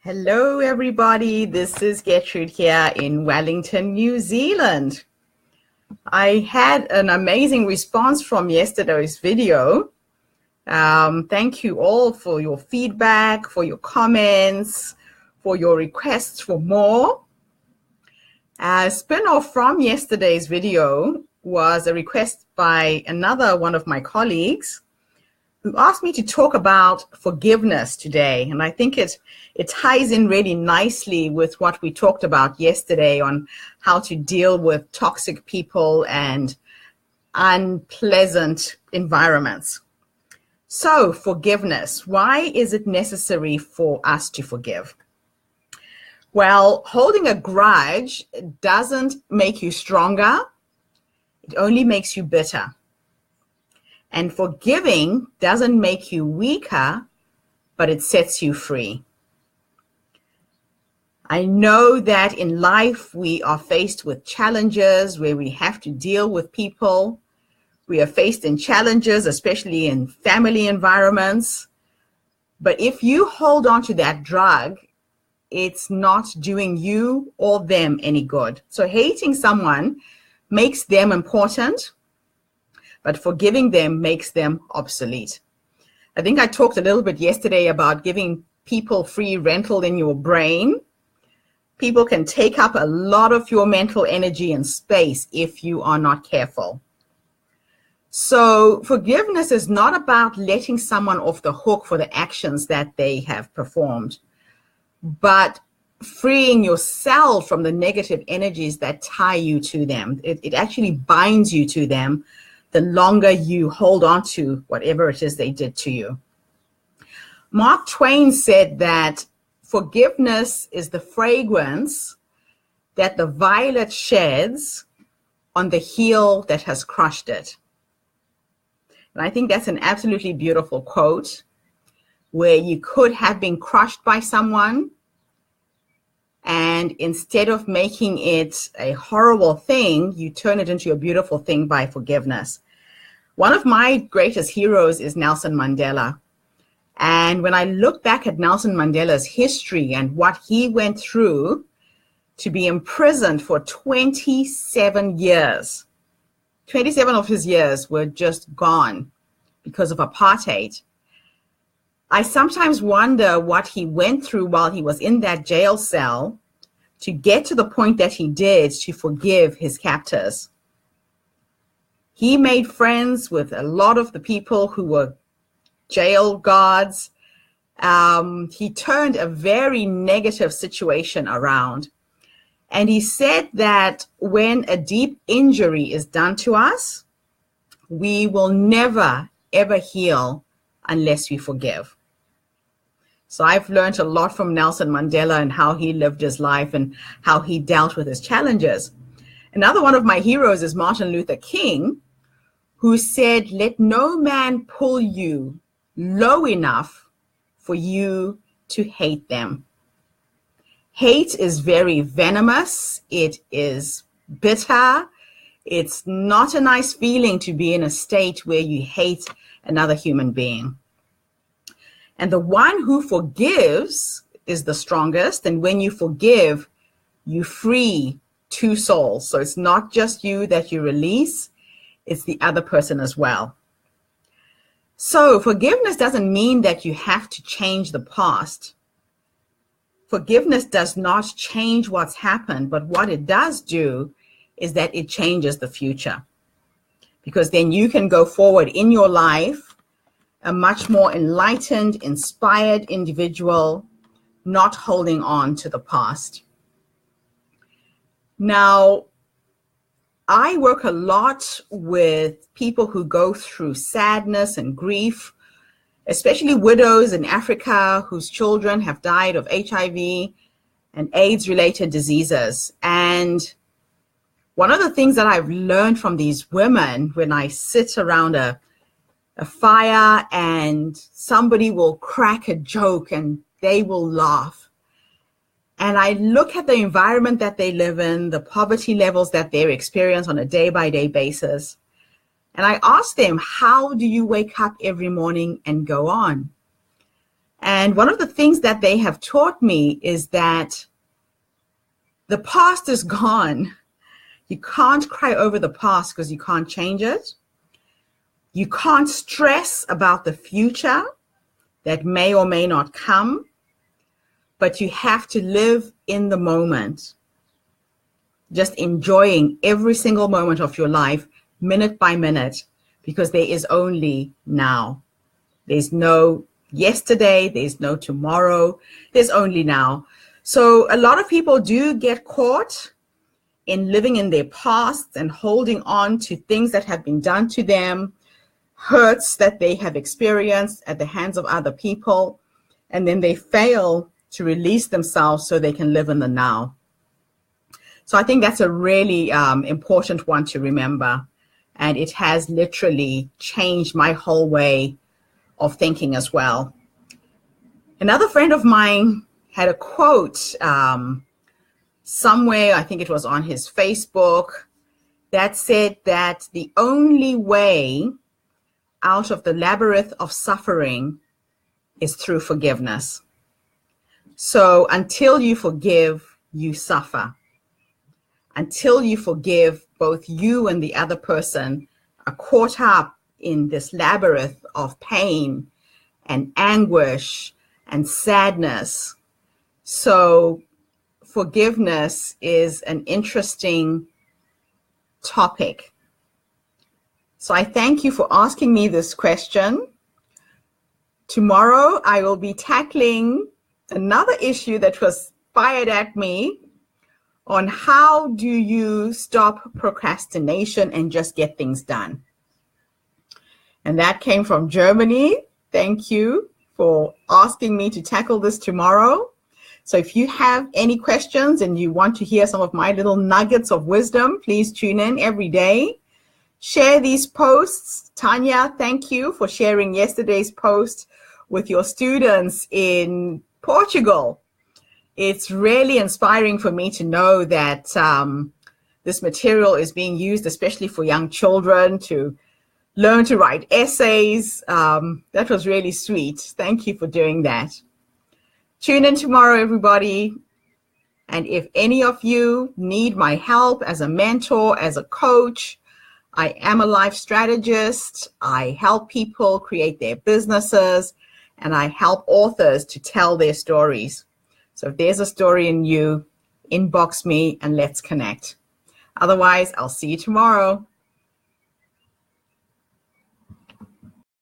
Hello, everybody. This is Gertrude here in Wellington, New Zealand. I had an amazing response from yesterday's video. Thank you all for your feedback, for your comments, for your requests for more. A spin-off from yesterday's video was a request by another one of my colleagues who asked me to talk about forgiveness today. And I think it ties in really nicely with what we talked about yesterday on how to deal with toxic people and unpleasant environments. So, forgiveness. Why is it necessary for us to forgive? Well, holding a grudge doesn't make you stronger. It only makes you bitter. And forgiving doesn't make you weaker, but it sets you free. I know that in life we are faced with challenges where we have to deal with people. We are faced in challenges, especially in family environments. But if you hold on to that drug, it's not doing you or them any good. So hating someone makes them important, but forgiving them makes them obsolete. I think I talked a little bit yesterday about giving people free rental in your brain. People can take up a lot of your mental energy and space if you are not careful. So forgiveness is not about letting someone off the hook for the actions that they have performed, but freeing yourself from the negative energies that tie you to them. It actually binds you to them the longer you hold on to whatever it is they did to you. Mark Twain said that forgiveness is the fragrance that the violet sheds on the heel that has crushed it. And I think that's an absolutely beautiful quote, where you could have been crushed by someone, and instead of making it a horrible thing, you turn it into a beautiful thing by forgiveness. One of my greatest heroes is Nelson Mandela. And when I look back at Nelson Mandela's history and what he went through to be imprisoned for 27 years, 27 of his years were just gone because of apartheid. I sometimes wonder what he went through while he was in that jail cell to get to the point that he did to forgive his captors. He made friends with a lot of the people who were jail guards. He turned a very negative situation around. And he said that when a deep injury is done to us, we will never, ever heal unless we forgive. So I've learned a lot from Nelson Mandela and how he lived his life and how he dealt with his challenges. Another one of my heroes is Martin Luther King, who said, "Let no man pull you low enough for you to hate them." Hate is very venomous. It is bitter. It's not a nice feeling to be in a state where you hate another human being. And the one who forgives is the strongest. And when you forgive, you free two souls. So it's not just you that you release, it's the other person as well. So forgiveness doesn't mean that you have to change the past. Forgiveness does not change what's happened, but what it does do is that it changes the future. Because then you can go forward in your life a much more enlightened, inspired individual, not holding on to the past. Now, I work a lot with people who go through sadness and grief, especially widows in Africa whose children have died of HIV and AIDS-related diseases. And one of the things that I've learned from these women when I sit around a fire and somebody will crack a joke and they will laugh. And I look at the environment that they live in, the poverty levels that they experience on a day-by-day basis. And I ask them, how do you wake up every morning and go on? And one of the things that they have taught me is that the past is gone. You can't cry over the past because you can't change it. You can't stress about the future that may or may not come, but you have to live in the moment, just enjoying every single moment of your life, minute by minute, because there is only now. There's no yesterday, there's no tomorrow, there's only now. So a lot of people do get caught in living in their past and holding on to things that have been done to them, hurts that they have experienced at the hands of other people, and then they fail to release themselves so they can live in the now. So I think that's a really important one to remember. And it has literally changed my whole way of thinking as well. Another friend of mine had a quote somewhere, I think it was on his Facebook, that said that the only way out of the labyrinth of suffering is through forgiveness. So until you forgive, you suffer. Until you forgive, both you and the other person are caught up in this labyrinth of pain and anguish and sadness. So forgiveness is an interesting topic. So I thank you for asking me this question. Tomorrow I will be tackling another issue that was fired at me on how do you stop procrastination and just get things done. And that came from Germany. Thank you for asking me to tackle this tomorrow. So if you have any questions and you want to hear some of my little nuggets of wisdom, please tune in every day. Share these posts. Tanya, thank you for sharing yesterday's post with your students in Portugal. It's really inspiring for me to know that this material is being used, especially for young children, to learn to write essays. That was really sweet. Thank you for doing that. Tune in tomorrow, everybody. And if any of you need my help as a mentor, as a coach, I am a life strategist. I help people create their businesses, and I help authors to tell their stories. So if there's a story in you, inbox me and let's connect. Otherwise, I'll see you tomorrow.